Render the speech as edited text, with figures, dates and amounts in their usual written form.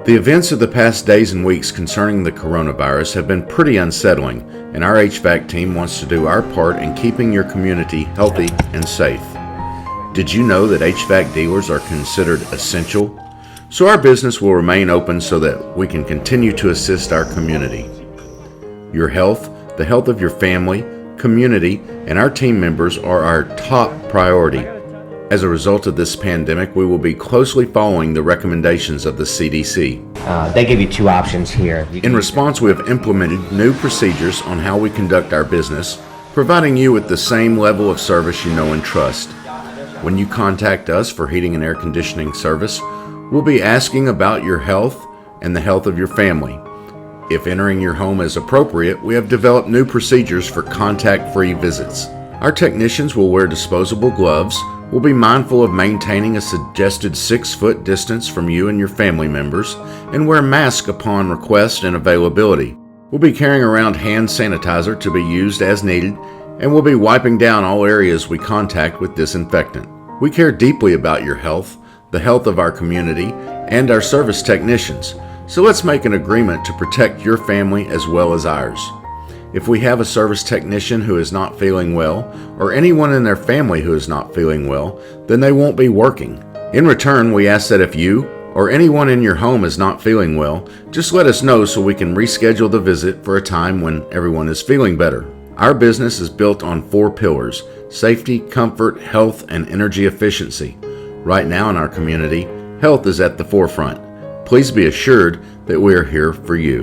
The events of the past days and weeks concerning the coronavirus have been pretty unsettling, and our HVAC team wants to do our part in keeping your community healthy and safe. Did you know that HVAC dealers are considered essential? So our business will remain open so that we can continue to assist our community. Your health, the health of your family, community, and our team members are our top priority. As a result of this pandemic, we will be closely following the recommendations of the CDC. They give you two options here. In response, we have implemented new procedures on how we conduct our business, providing you with the same level of service you know and trust. When you contact us for heating and air conditioning service, we'll be asking about your health and the health of your family. If entering your home is appropriate, we have developed new procedures for contact-free visits. Our technicians will wear disposable gloves, will be mindful of maintaining a suggested 6-foot distance from you and your family members, and wear masks upon request and availability. We'll be carrying around hand sanitizer to be used as needed, and we'll be wiping down all areas we contact with disinfectant. We care deeply about your health, the health of our community, and our service technicians. So let's make an agreement to protect your family as well as ours. If we have a service technician who is not feeling well, or anyone in their family who is not feeling well, then they won't be working. In return, we ask that if you or anyone in your home is not feeling well, just let us know so we can reschedule the visit for a time when everyone is feeling better. Our business is built on 4 pillars: safety, comfort, health, and energy efficiency. Right now in our community, health is at the forefront. Please be assured that we are here for you.